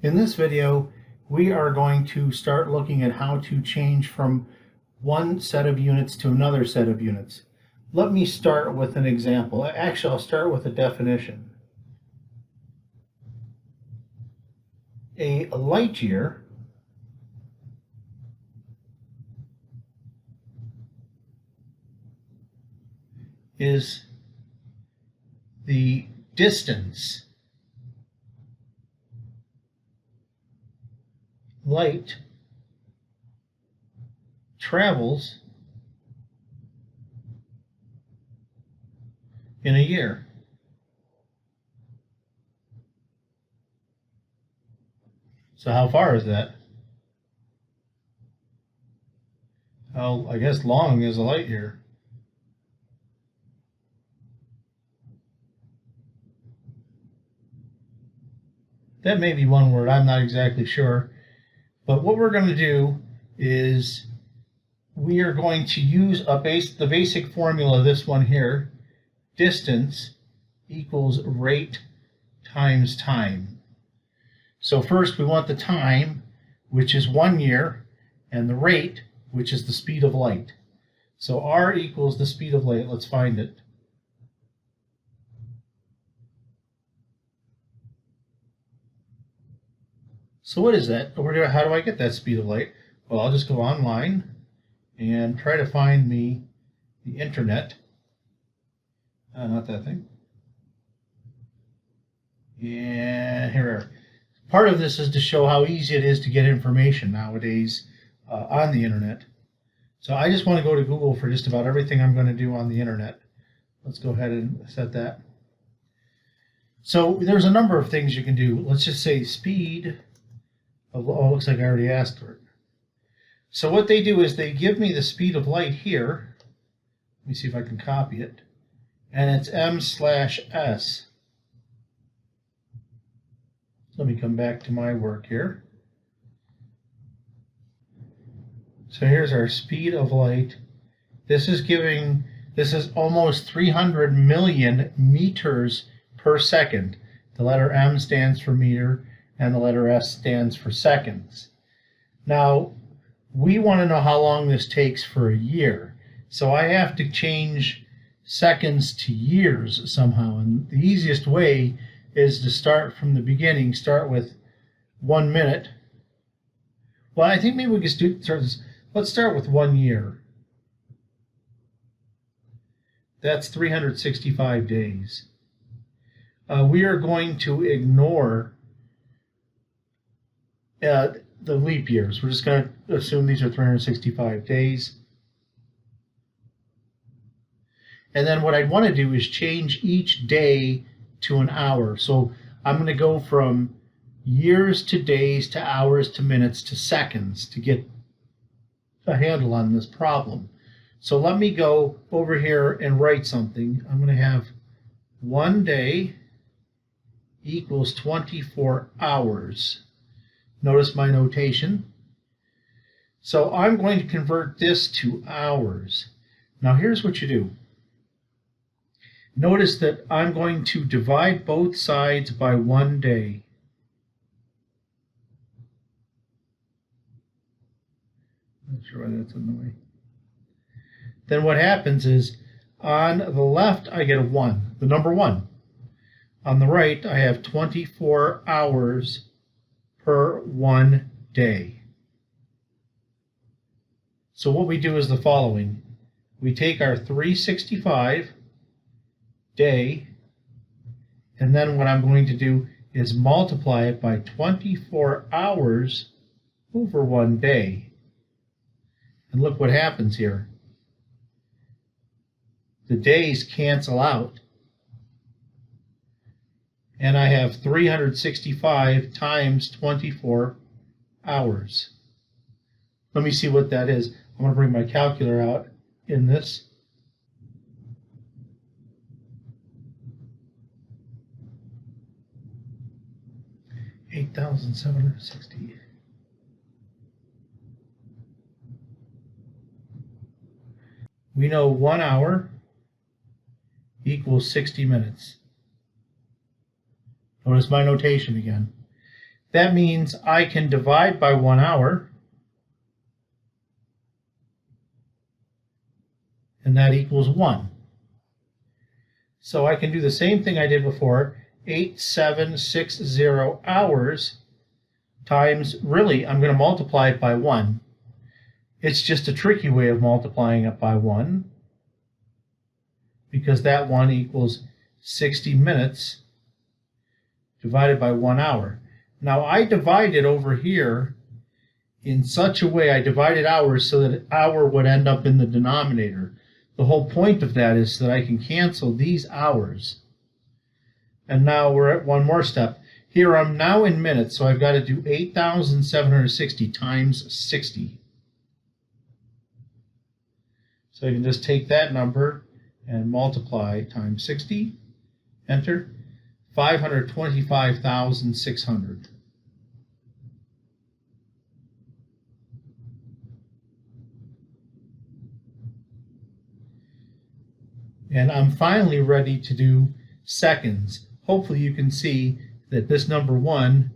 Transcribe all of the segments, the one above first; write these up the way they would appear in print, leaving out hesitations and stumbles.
In this video, we are going to start looking at how to change from one set of units to another set of units. Let me start with an example. Actually, I'll start with a definition. A light year is the distance light travels in a year. So how far is that? How, I guess, long is a light year? That may be one word, I'm not exactly sure. But what we're going to do is we are going to use the basic formula, this one here, distance equals rate times time. So first we want the time, which is 1 year, and the rate, which is the speed of light. So r equals the speed of light. Let's find it. So what is that? How do I get that speed of light? Well, I'll just go online and try to find me the internet. Not that thing. Yeah, here we are. Part of this is to show how easy it is to get information nowadays on the internet. So I just want to go to Google for just about everything I'm going to do on the internet. Let's go ahead and set that. So there's a number of things you can do. Let's just say speed. Oh, looks like I already asked for it. So what they do is they give me the speed of light here. Let me see if I can copy it. And it's m/s. Let me come back to my work here. So here's our speed of light. This is almost 300 million meters per second. The letter m stands for meter, and the letter S stands for seconds. Now, we want to know how long this takes for a year. So I have to change seconds to years somehow. And the easiest way is to start from the beginning, start with 1 minute. Well, I think maybe we can start this. Let's start with 1 year. That's 365 days. We are going to ignore the leap years. We're just going to assume these are 365 days. And then what I'd want to do is change each day to an hour. So I'm going to go from years to days to hours to minutes to seconds to get a handle on this problem. So let me go over here and write something. I'm going to have 1 day equals 24 hours. Notice my notation. So I'm going to convert this to hours. Now here's what you do. Notice that I'm going to divide both sides by 1 day. Not sure why that's in the way. Then what happens is on the left I get a 1, the number 1. On the right I have 24 hours per 1 day. So what we do is the following. We take our 365 day, and then what I'm going to do is multiply it by 24 hours over 1 day. And look what happens here. The days cancel out. And I have 365 times 24 hours. Let me see what that is. I'm going to bring my calculator out in this. $8,760. We know 1 hour equals 60 minutes. Notice my notation again. That means I can divide by 1 hour, and that equals 1. So I can do the same thing I did before, 8760 hours times, really, I'm going to multiply it by 1. It's just a tricky way of multiplying it by 1, because that 1 equals 60 minutes divided by 1 hour. Now I divided over here in such a way, I divided hours so that an hour would end up in the denominator. The whole point of that is that I can cancel these hours. And now we're at one more step. Here I'm now in minutes, so I've got to do 8,760 times 60. So I can just take that number and multiply times 60, enter, 525,600. And I'm finally ready to do seconds. Hopefully you can see that this number 1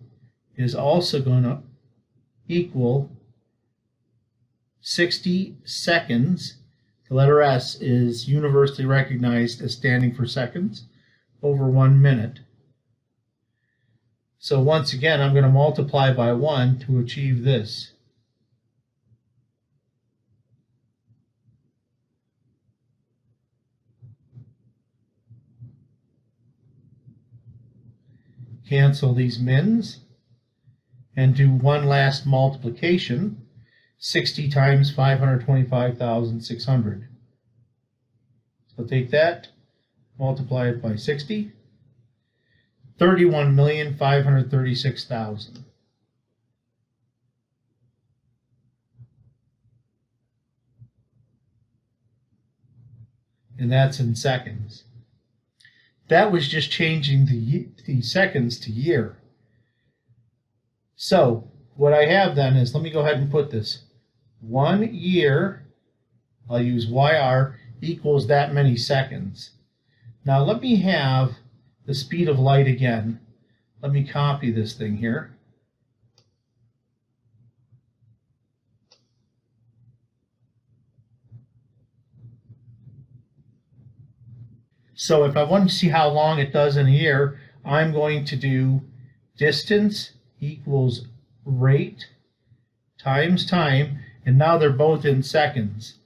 is also going to equal 60 seconds. The letter S is universally recognized as standing for seconds over 1 minute. So once again, I'm going to multiply by 1 to achieve this. Cancel these mins and do one last multiplication. 60 times 525,600. So take that, multiply it by 60. 31,536,000. And that's in seconds. That was just changing the seconds to year. So what I have then is, let me go ahead and put this. 1 year, I'll use YR, equals that many seconds. Now let me have the speed of light again. Let me copy this thing here. So if I want to see how long it does in a year, I'm going to do distance equals rate times time, and now they're both in seconds.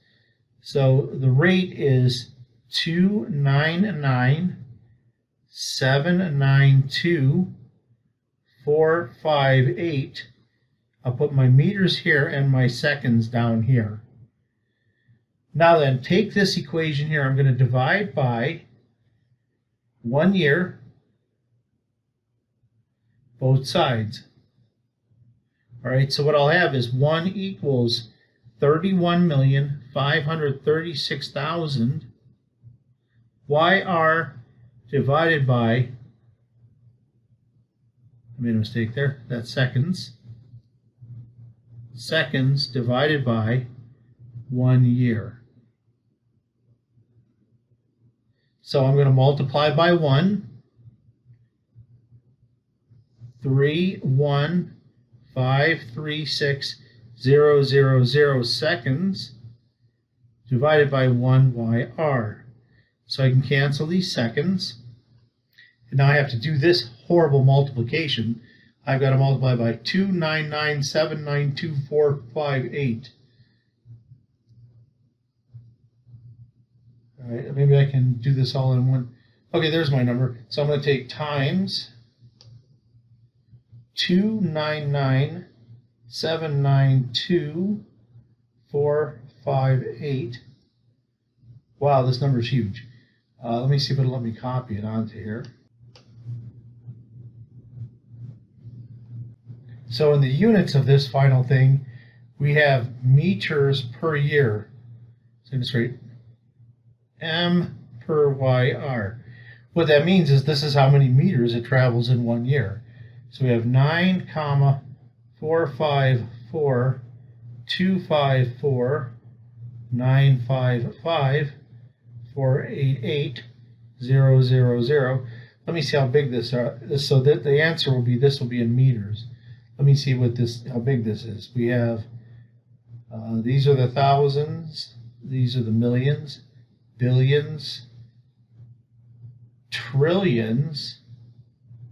So the rate is 299,792,458. I'll put my meters here and my seconds down here. Now then, take this equation here. I'm going to divide by 1 year, both sides. All right, so what I'll have is 1 equals 31,536,000 YR divided by, I made a mistake there, that's seconds. Seconds divided by 1 year. So I'm going to multiply by 1. 31536,000 seconds divided by 1 YR. So I can cancel these seconds. And now I have to do this horrible multiplication. I've got to multiply by 299,792,458. All right, maybe I can do this all in one. Okay, there's my number. So I'm going to take times 299,792,458. Wow, this number is huge. Let me see if it'll let me copy it onto here. So in the units of this final thing, we have meters per year. So just write M per YR. What that means is this is how many meters it travels in 1 year. So we have 9,454,254,955,488,000. Let me see how big this is. So that the answer will be, this will be in meters. Let me see what this, how big this is. We have, these are the thousands, these are the millions, billions, trillions,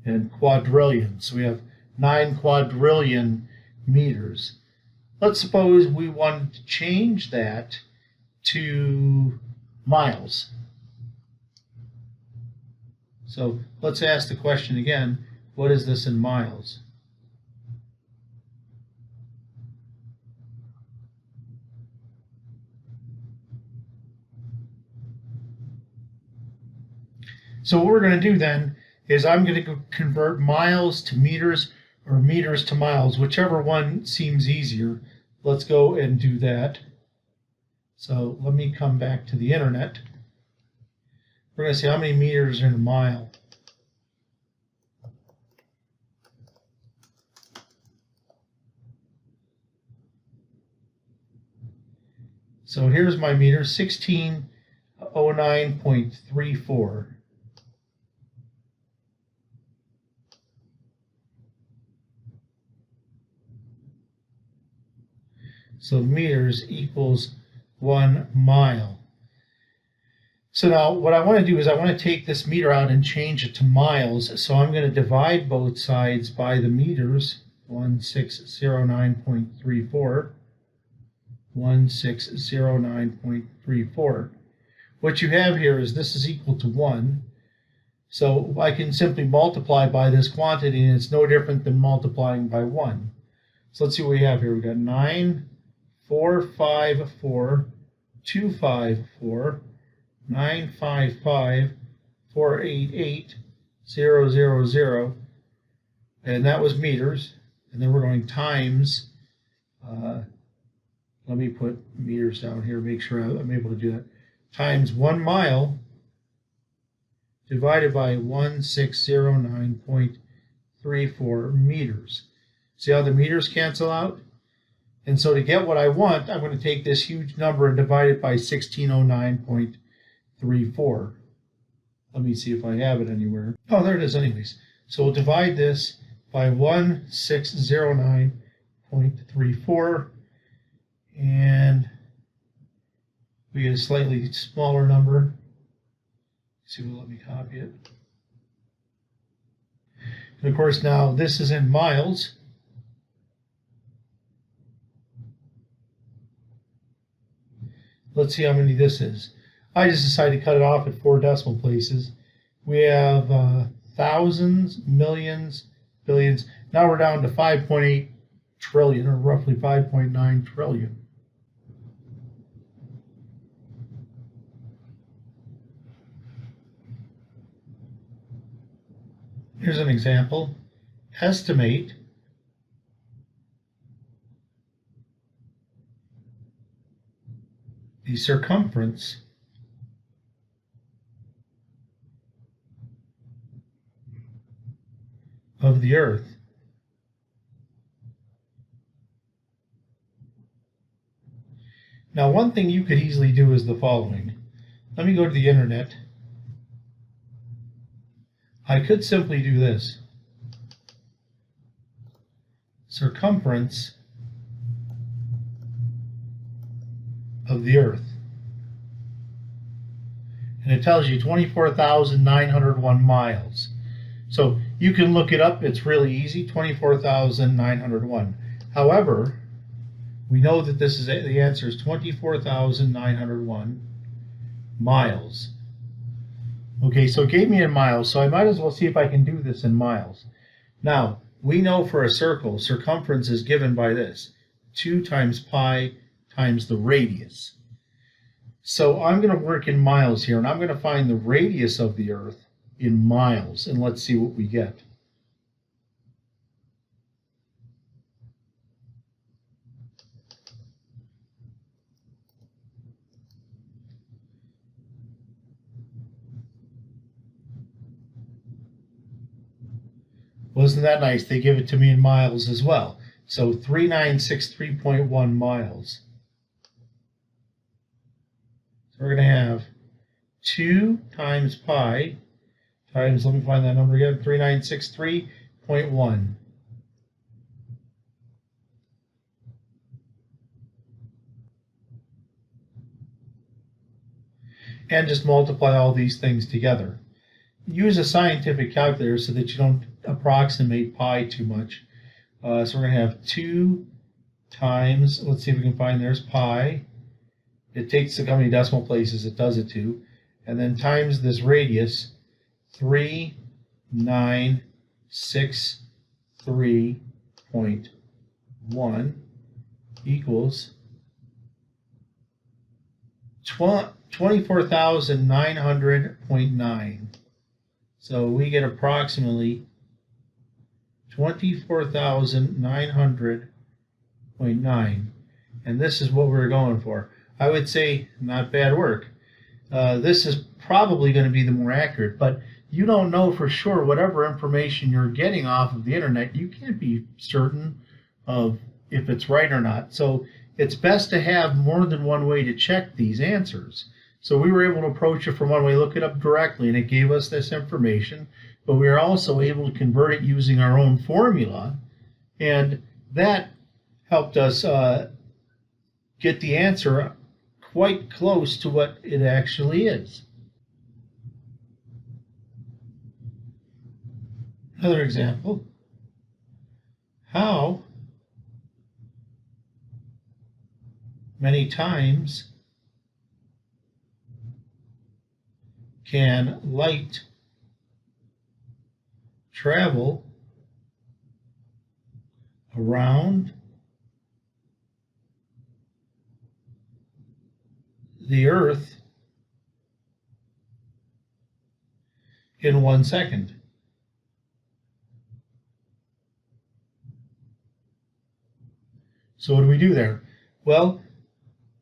and quadrillions. So we have 9 quadrillion meters. Let's suppose we wanted to change that to miles. So let's ask the question again, what is this in miles? So what we're going to do then is I'm going to convert miles to meters or meters to miles, whichever one seems easier. Let's go and do that. So let me come back to the internet. We're going to see how many meters are in a mile. So here's my meter, 1609.34. So meters equals 1 mile. So now what I want to do is I want to take this meter out and change it to miles. So I'm going to divide both sides by the meters, 1609.34, 1609.34. What you have here is this is equal to 1. So I can simply multiply by this quantity, and it's no different than multiplying by 1. So let's see what we have here. We got 9,454,254, 955,488,000, and that was meters. And then we're going times, let me put meters down here, make sure I'm able to do that, times 1 mile divided by 1609.34 meters. See how the meters cancel out? And so to get what I want, I'm going to take this huge number and divide it by 1609.34. Let me see if I have it anywhere. Oh, there it is anyways. So we'll divide this by 1609.34, and we get a slightly smaller number. Let's see if it'll let me copy it. And of course now this is in miles. Let's see how many this is. I just decided to cut it off at 4 decimal places. We have thousands, millions, billions. Now we're down to 5.8 trillion, or roughly 5.9 trillion. Here's an example. Estimate the circumference of the Earth. Now, one thing you could easily do is the following. Let me go to the internet. I could simply do this. Circumference of the Earth. And it tells you 24,901 miles. So you can look it up. It's really easy, 24,901. However, we know that this is the answer is 24,901 miles. Okay, so it gave me in miles, so I might as well see if I can do this in miles. Now, we know for a circle, circumference is given by this, 2 times pi times the radius. So I'm going to work in miles here, and I'm going to find the radius of the Earth in miles, and let's see what we get. Wasn't that nice? They give it to me in miles as well. So 3963.1 miles. So we're going to have 2 times pi times, let me find that number again, 3963.1. and just multiply all these things together. Use a scientific calculator so that you don't approximate pi too much. So we're going to have 2 times, let's see if we can find, there's pi. It takes how many decimal places it does it to. And then times this radius, 3963.1 equals 24,900.9. So we get approximately 24,900.9. And this is what we're going for. I would say not bad work. This is probably going to be the more accurate, but you don't know for sure. Whatever information you're getting off of the internet, you can't be certain of if it's right or not. So it's best to have more than one way to check these answers. So we were able to approach it from one way, look it up directly, and it gave us this information, but we were also able to convert it using our own formula, and that helped us get the answer quite close to what it actually is. Another example. How many times can light travel around the Earth in 1 second? So what do we do there? Well,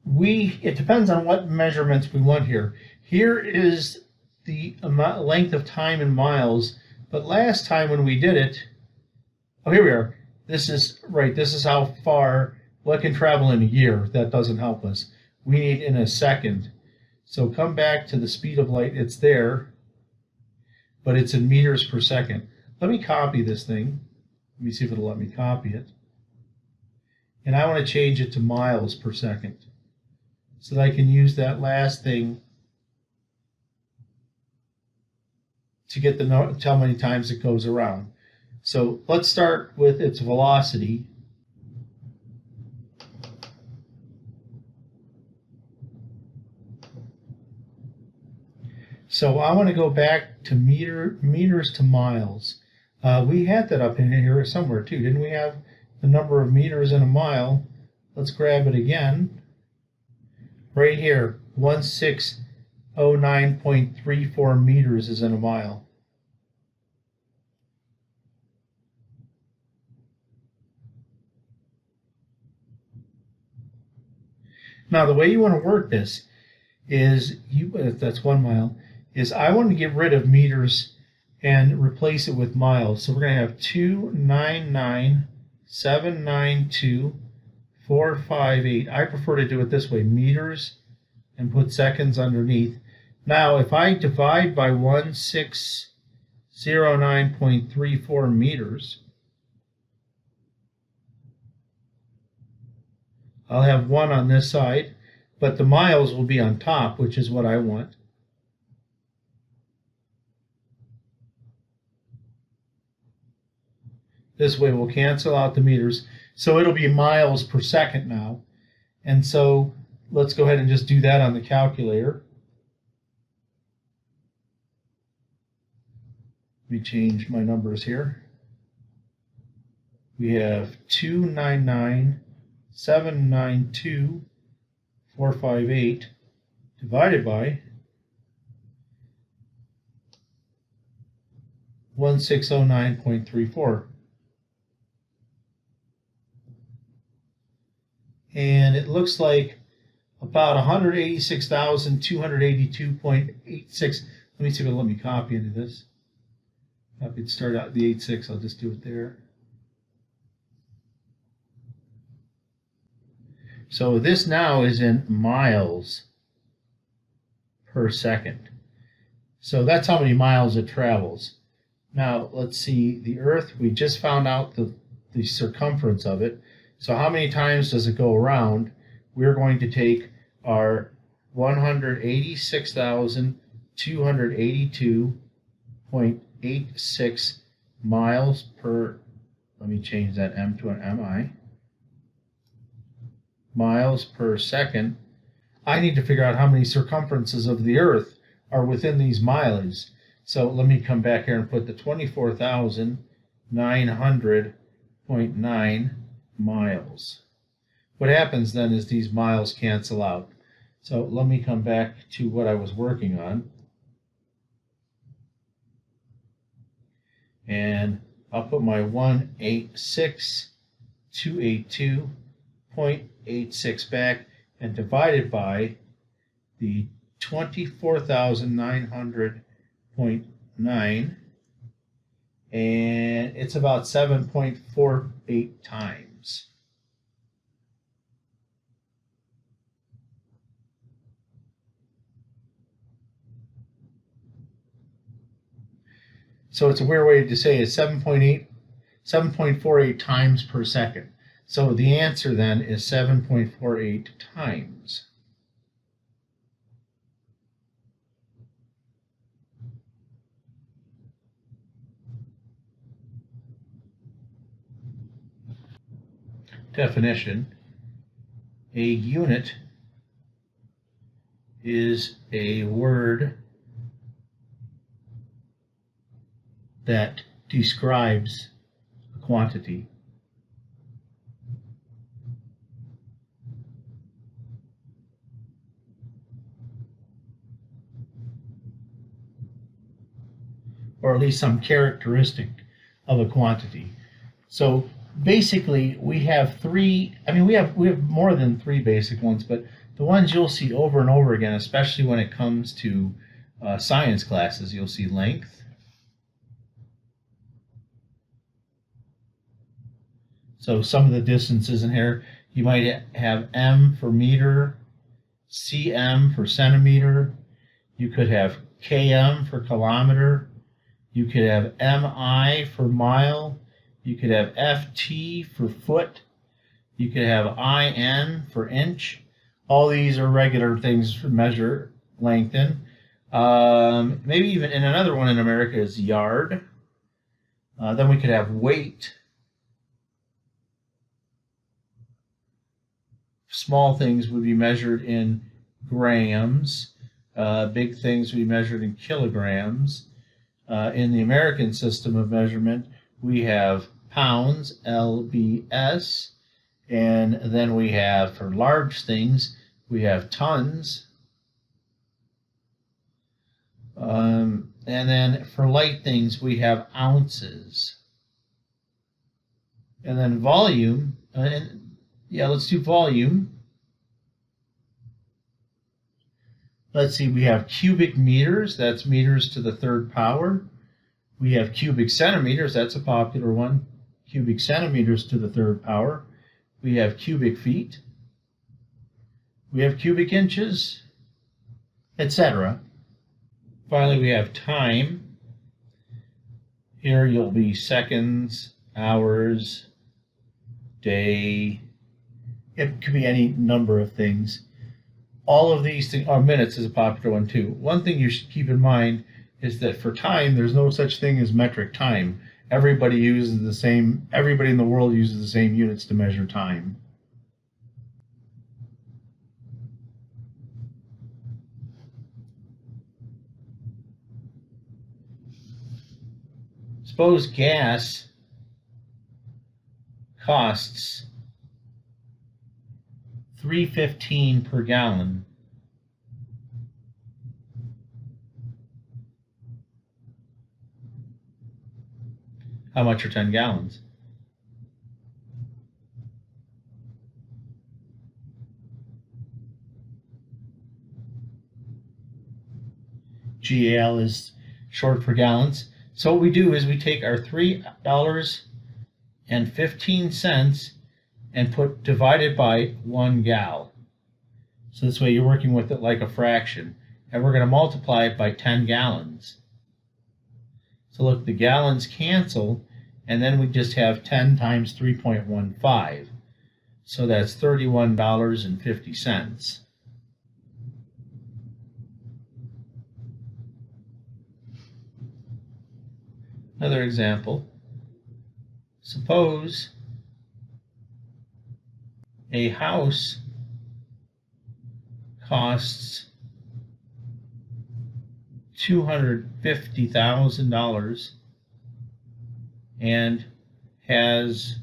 it depends on what measurements we want here. Here is the length of time in miles, but last time when we did it, oh, here we are. This is right. This is how far what can travel in a year. That doesn't help us. We need in a second. So come back to the speed of light. It's there, but it's in meters per second. Let me copy this thing. Let me see if it'll let me copy it. And I want to change it to miles per second so that I can use that last thing to get to how many times it goes around. So let's start with its velocity. So I want to go back to meters to miles. We had that up in here somewhere too. Didn't we have the number of meters in a mile? Let's grab it again. Right here, 1609.34 meters is in a mile. Now the way you want to work this is, that's 1 mile, is I want to get rid of meters and replace it with miles. So we're going to have 299,792,458. I prefer to do it this way, meters, and put seconds underneath. Now if I divide by 1609.34 meters, I'll have 1 on this side, but the miles will be on top, which is what I want. This way we'll cancel out the meters. So it'll be miles per second now. And so let's go ahead and just do that on the calculator. Let me change my numbers here. We have 299,792,458 divided by 1609.34. And it looks like about 186,282.86. Let me see if it'll let me copy into this. Copy it, start out the 86. I'll just do it there. So this now is in miles per second. So that's how many miles it travels. Now let's see, the Earth, we just found out the circumference of it. So how many times does it go around? We're going to take our 186,282.86 miles per, let me change that M to an MI, miles per second. I need to figure out how many circumferences of the Earth are within these miles. So let me come back here and put the 24,900.9 miles. What happens then is these miles cancel out. So let me come back to what I was working on. And I'll put my 186,282.86 back and divide it by the 24,900.9, and it's about 7.48 times. So it's a weird way to say it's 7.48 times per second. So the answer then is 7.48 times. Definition: a unit is a word that describes a quantity. Or at least some characteristic of a quantity. So basically we have three, we have more than three basic ones, but the ones you'll see over and over again, especially when it comes to science classes, you'll see length, so some of the distances in here, you might have M for meter, cm for centimeter, you could have km for kilometer, you could have mi for mile, you could have ft for foot, you could have in for inch. All these are regular things to measure length in. Maybe even in another one in America is yard. Then we could have weight. Small things would be measured in grams. Big things would be measured in kilograms. In the American system of measurement, we have pounds, lbs, and then we have, for large things, we have tons. And then for light things, we have ounces. And then volume, let's do volume. Let's see, we have cubic meters, that's meters to the third power. We have cubic centimeters, that's a popular one, cubic centimeters to the third power. We have cubic feet. We have cubic inches, etc. Finally, we have time. Here you'll be seconds, hours, day. It could be any number of things. All of these things, minutes is a popular one too. One thing you should keep in mind is that for time, there's no such thing as metric time. Everybody in the world uses the same units to measure time. Suppose gas costs $3.15 per gallon. How much are 10 gallons? GAL is short for gallons. So what we do is we take our $3.15 and put divided by 1 gal. So this way you're working with it like a fraction. And we're going to multiply it by 10 gallons. So look, the gallons cancel, and then we just have 10 times 3.15. So that's $31.50. Another example. Suppose a house costs $250,000 and has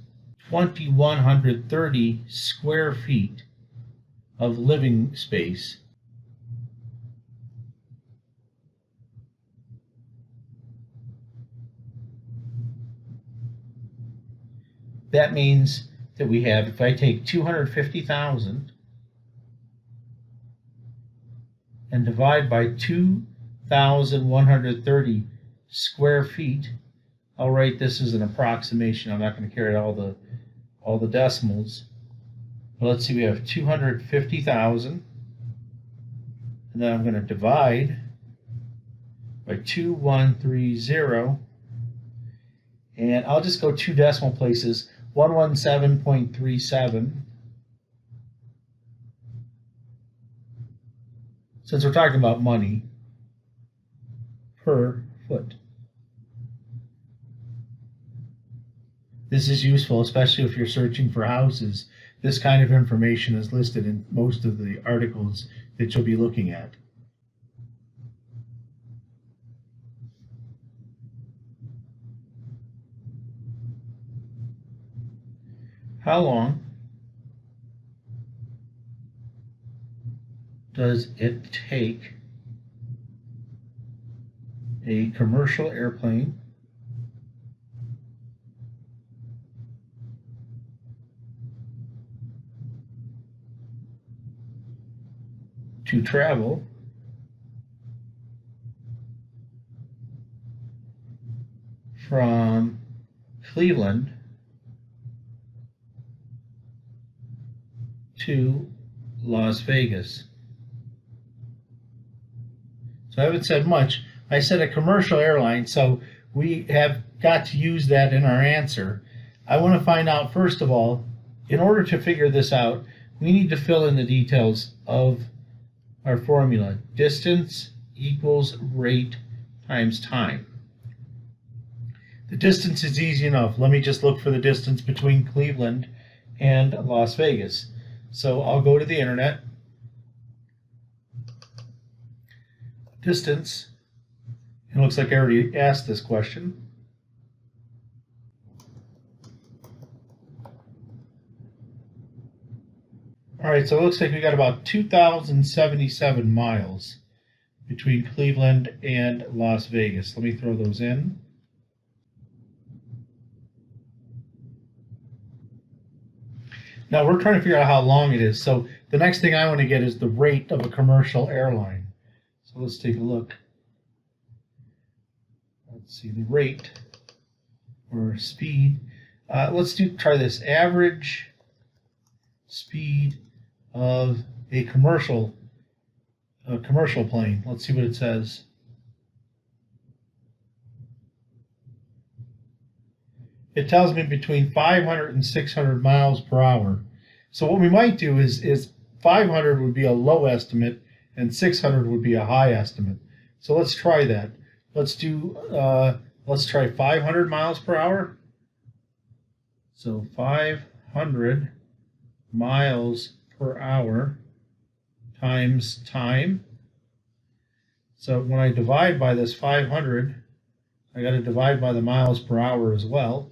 2,130 square feet of living space. That means that we have, if I take 250,000 and divide by 2,130 square feet, I'll write this as an approximation. I'm not going to carry all the decimals. But let's see, we have 250,000, and then I'm going to divide by 2,130, and I'll just go 2 decimal places, 117.37. Since we're talking about money, per foot. This is useful, especially if you're searching for houses. This kind of information is listed in most of the articles that you'll be looking at. How long does it take a commercial airplane to travel from Cleveland to Las Vegas? So I haven't said much. I said a commercial airline, so we have got to use that in our answer. I want to find out, first of all, in order to figure this out, we need to fill in the details of our formula. Distance equals rate times time. The distance is easy enough. Let me just look for the distance between Cleveland and Las Vegas. So I'll go to the internet. Distance. It looks like I already asked this question. All right, so it looks like we got about 2,077 miles between Cleveland and Las Vegas. Let me throw those in. Now we're trying to figure out how long it is. So the next thing I want to get is the rate of a commercial airline. So let's take a look. Let's see the rate or speed. Let's try this. Average speed of a commercial plane. Let's see what it says. It tells me between 500 and 600 miles per hour. So what we might do is 500 would be a low estimate and 600 would be a high estimate. So let's try that. Let's try 500 miles per hour. So 500 miles per hour times time. So when I divide by this 500, I got to divide by the miles per hour as well.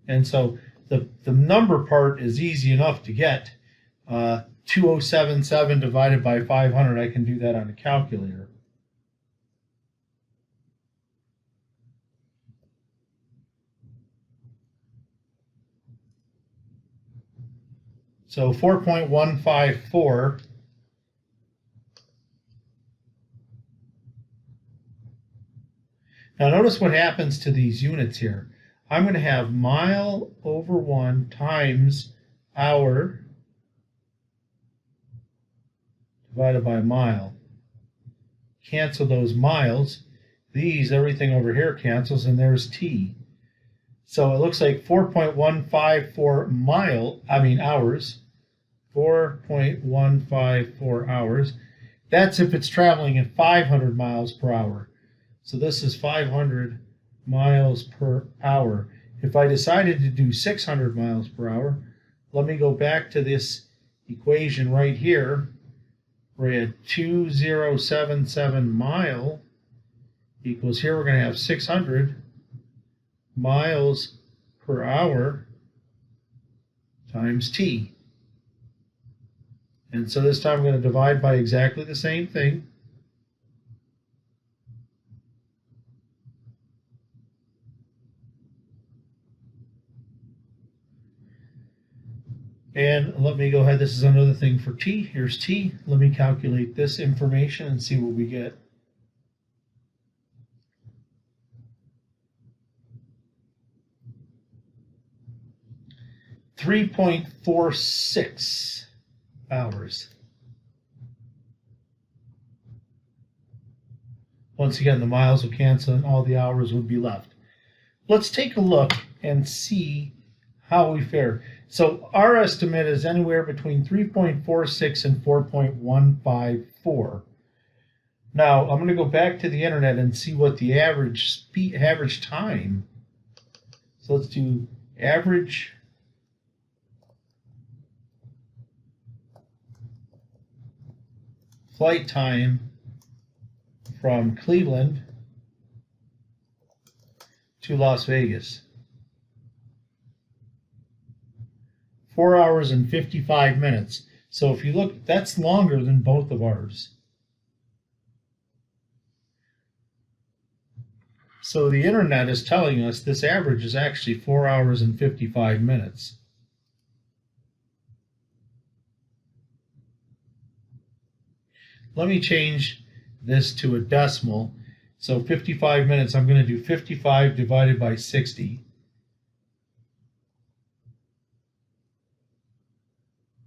And so the number part is easy enough to get. 2077 divided by 500, I can do that on a calculator. So 4.154 Now notice what happens to these units here. I'm going to have mile over 1 times hour divided by mile. Cancel those miles. These, everything over here cancels, and there's t. So it looks like 4.154 hours. 4.154 hours That's if it's traveling at 500 miles per hour. So this is 500 miles per hour. If I decided to do 600 miles per hour, let me go back to this equation right here. We're at 2077 mile equals, here we're going to have 600 miles per hour times t. And so this time I'm going to divide by exactly the same thing. And let me go ahead, this is another thing for t. Here's t. Let me calculate this information and see what we get. .46 hours. Once again, the miles will cancel and all the hours would be left. Let's take a look and see how we fare. So our estimate is anywhere between 3.46 and 4.154. Now I'm going to go back to the internet and see what the average time. So let's do average flight time from Cleveland to Las Vegas. 4 hours and 55 minutes. So if you look, that's longer than both of ours. So the internet is telling us this average is actually 4 hours and 55 minutes. Let me change this to a decimal. So 55 minutes, I'm going to do 55 divided by 60.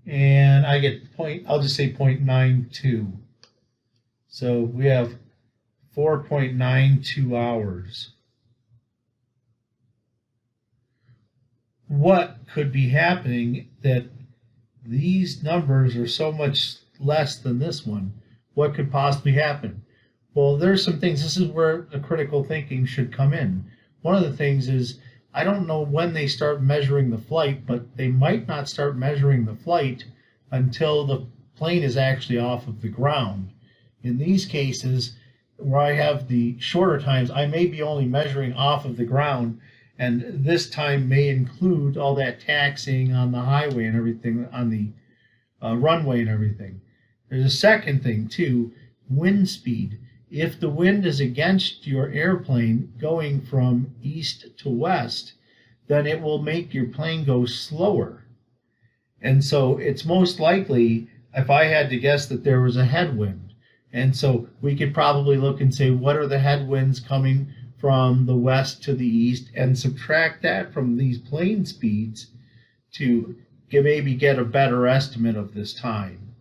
And I get I'll just say 0.92. So we have 4.92 hours. What could be happening that these numbers are so much less than this one? What could possibly happen? Well, there's some things. This is where the critical thinking should come in. One of the things is, I don't know when they start measuring the flight, but they might not start measuring the flight until the plane is actually off of the ground. In these cases, where I have the shorter times, I may be only measuring off of the ground, and this time may include all that taxiing on the highway and everything, on the runway and everything. There's a second thing too, wind speed. If the wind is against your airplane going from east to west, then it will make your plane go slower. And so it's most likely, if I had to guess, that there was a headwind. And so we could probably look and say, what are the headwinds coming from the west to the east, and subtract that from these plane speeds to maybe get a better estimate of this time.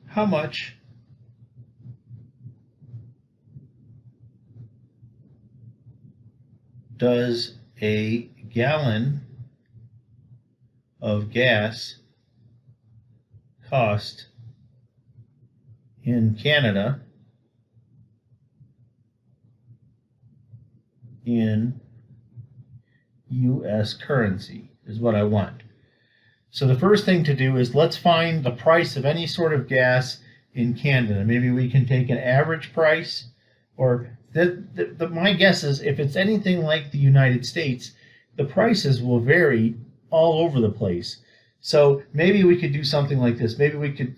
How much does a gallon of gas cost in Canada in US currency is what I want. So the first thing to do is, let's find the price of any sort of gas in Canada. Maybe we can take an average price, or my guess is if it's anything like the United States, the prices will vary all over the place. So maybe we could do something like this. Maybe we could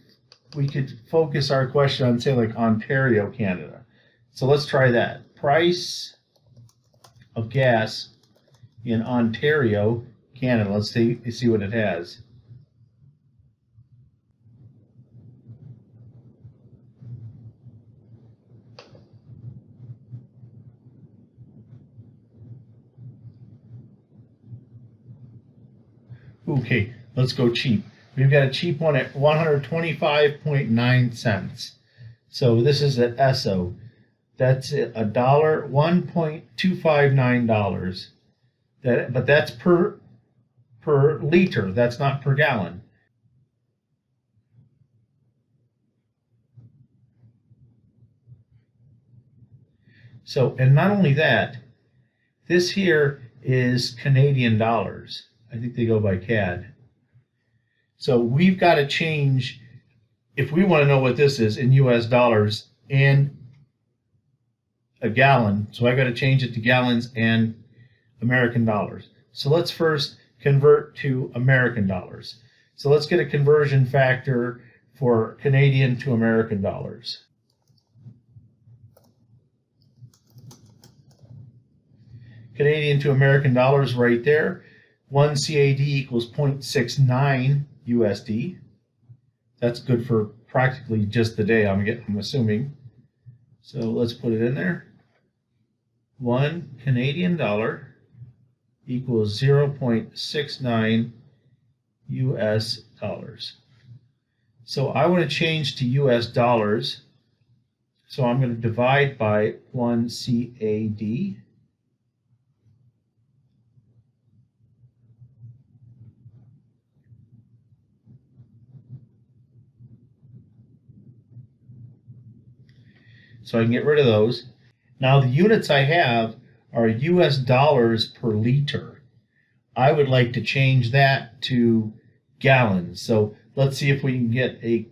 focus our question on, say, like Ontario, Canada. So let's try that. Price of gas in Ontario, Canada. Let's see what it has. Okay, let's go cheap. We've got a cheap one at 125.9 cents. So this is at Esso. That's $1.259. But that's per liter. That's not per gallon. So, and not only that, this here is Canadian dollars. I think they go by CAD. So we've got to change, if we want to know what this is in US dollars and a gallon, so I got to change it to gallons and American dollars. So let's first convert to American dollars. So let's get a conversion factor for Canadian to American dollars. Canadian to American dollars right there. 1 CAD equals 0.69 USD. That's good for practically just the day, I'm assuming. So let's put it in there. 1 Canadian dollar equals 0.69 US dollars. So I want to change to US dollars. So I'm going to divide by 1 CAD. So I can get rid of those. Now the units I have are US dollars per liter. I would like to change that to gallons. So let's see if we can get a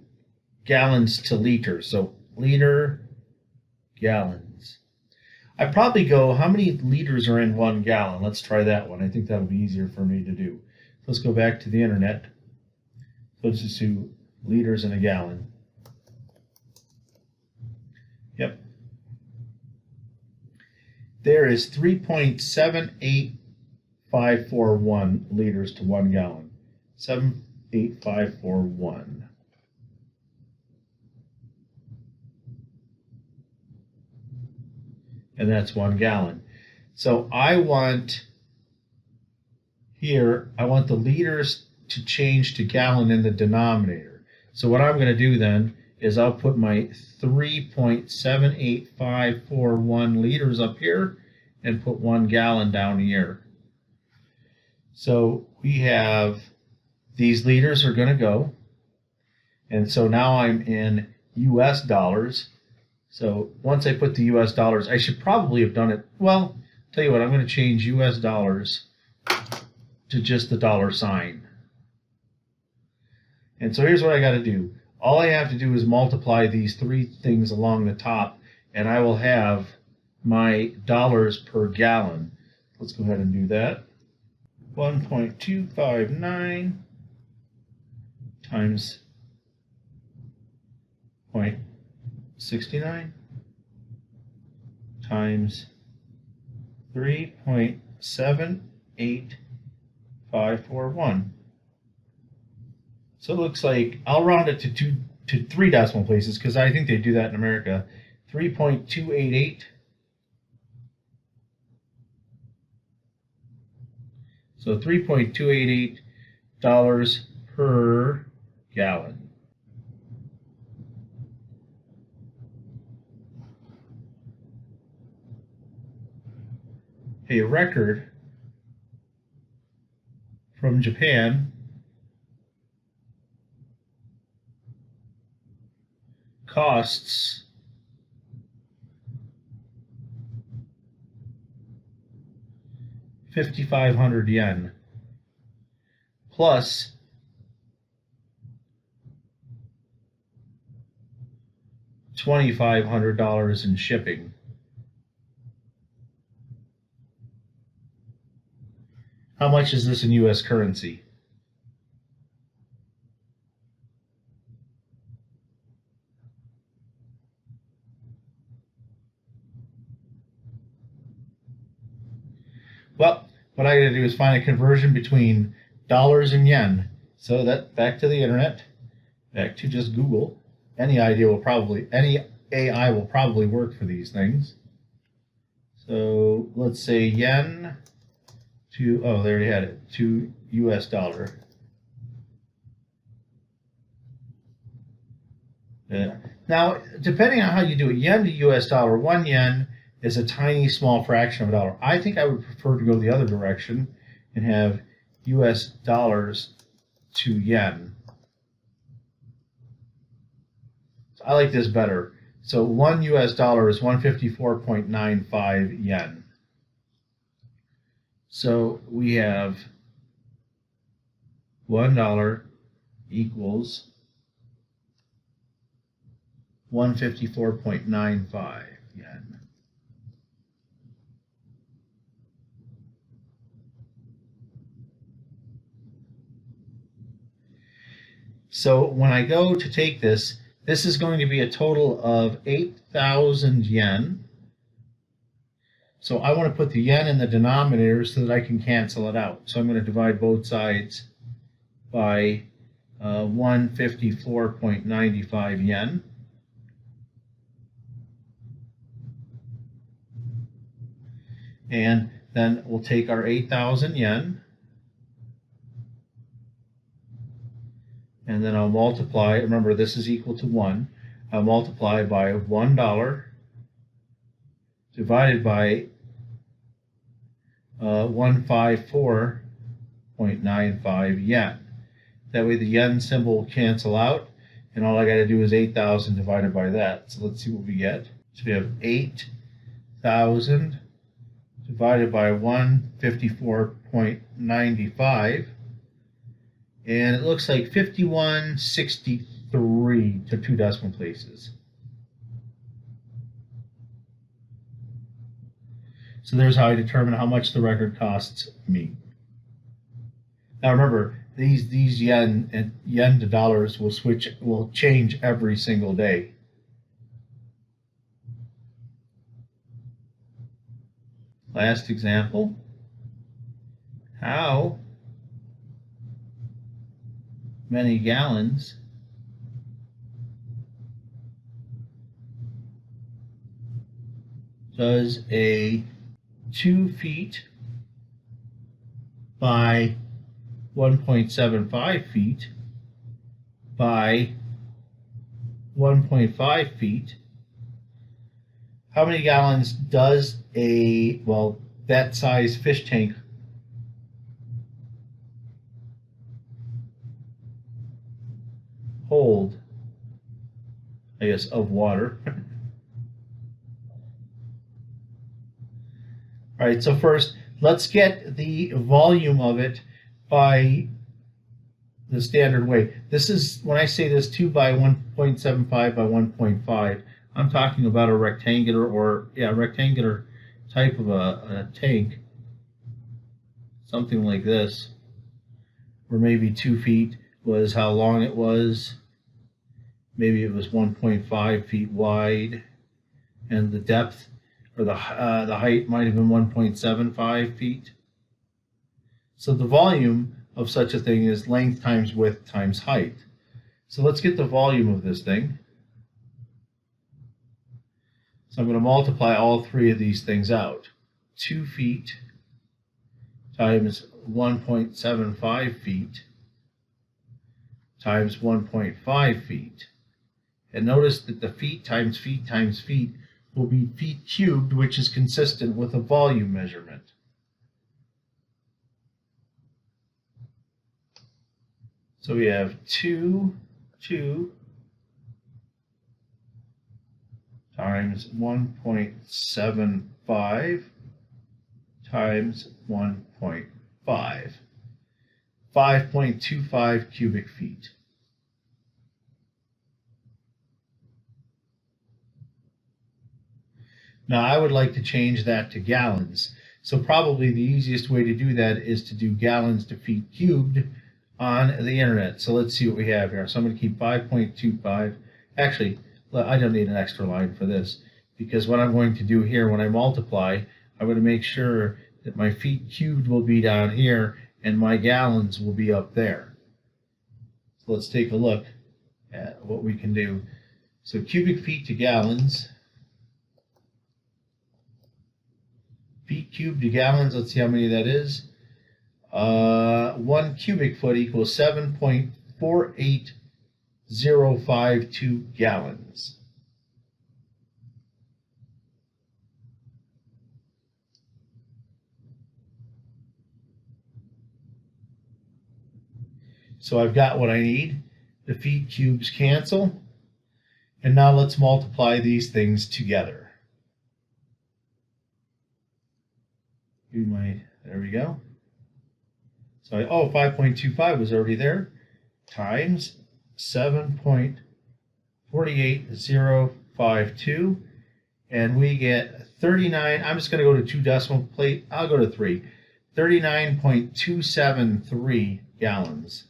gallons to liter. So liter, gallons. I probably go, how many liters are in 1 gallon? Let's try that one. I think that'll be easier for me to do. Let's go back to the internet. Let's just do liters in a gallon. Yep. There is 3.78541 liters to 1 gallon. 78541. And that's 1 gallon. So I want here, I want the liters to change to gallon in the denominator. So what I'm going to do then is I'll put my 3.78541 liters up here and put 1 gallon down here. So we have, these liters are going to go. And so now I'm in US dollars. So once I put the US dollars, I should probably have done it. Well, tell you what, I'm going to change US dollars to just the dollar sign. And so here's what I got to do. All I have to do is multiply these 3 things along the top, and I will have my dollars per gallon. Let's go ahead and do that. 1.259 times 0.69 times 3.78541. So it looks like, I'll round it to 3 decimal places because I think they do that in America. 3.288. So $3.288 per gallon. A record from Japan costs ¥5,500 plus $2,500 in shipping. How much is this in US currency? Well, what I got to do is find a conversion between dollars and yen. So that, back to the internet, back to just Google. Any AI will probably work for these things. So let's say yen to, oh, they already had it, to US dollar. Now, depending on how you do it, yen to US dollar, 1 yen is a tiny small fraction of a dollar. I think I would prefer to go the other direction and have US dollars to yen. So I like this better. So 1 US dollar is 154.95 yen. So we have $1 equals 154.95 yen. So when I go to take this, this is going to be a total of 8,000 yen. So I want to put the yen in the denominator so that I can cancel it out. So I'm going to divide both sides by 154.95 yen. And then we'll take our 8,000 yen, and then I'll multiply. Remember, this is equal to 1. I'll multiply by $1 divided by 154.95 yen. That way the yen symbol will cancel out, and all I got to do is 8,000 divided by that. So let's see what we get. So we have 8,000 divided by 154.95, and it looks like 5163 to 2 decimal places. So there's how I determine how much the record costs me. Now remember, these yen to dollars will change every single day. Last example. How many gallons does a 2 feet by 1.75 feet by 1.5 feet, how many gallons does that size fish tank hold, I guess, of water? All right, so first, let's get the volume of it by the standard way. This is, when I say this 2 by 1.75 by 1.5, I'm talking about a rectangular type of a tank, something like this, where maybe 2 feet was how long it was. Maybe it was 1.5 feet wide, and the depth or the height might have been 1.75 feet. So the volume of such a thing is length times width times height. So let's get the volume of this thing. So I'm going to multiply all three of these things out. 2 feet times 1.75 feet times 1.5 feet. And notice that the feet times feet times feet will be feet cubed, which is consistent with a volume measurement. So we have 2 times 1.75 times 1.5. 5.25 cubic feet. Now I would like to change that to gallons. So probably the easiest way to do that is to do gallons to feet cubed on the internet. So let's see what we have here. So I'm going to keep 5.25. Actually, I don't need an extra line for this, because what I'm going to do here when I multiply, I'm going to make sure that my feet cubed will be down here and my gallons will be up there. So let's take a look at what we can do. So cubic feet to gallons. Feet cubed to gallons, let's see how many that is. 1 cubic foot equals 7.48052 gallons. So I've got what I need. The feet cubes cancel. And now let's multiply these things together. There we go. So 5.25 was already there, times 7.48052, and we get 39. I'm just going to go to 2 decimal place. I'll go to 3. 39.273 gallons.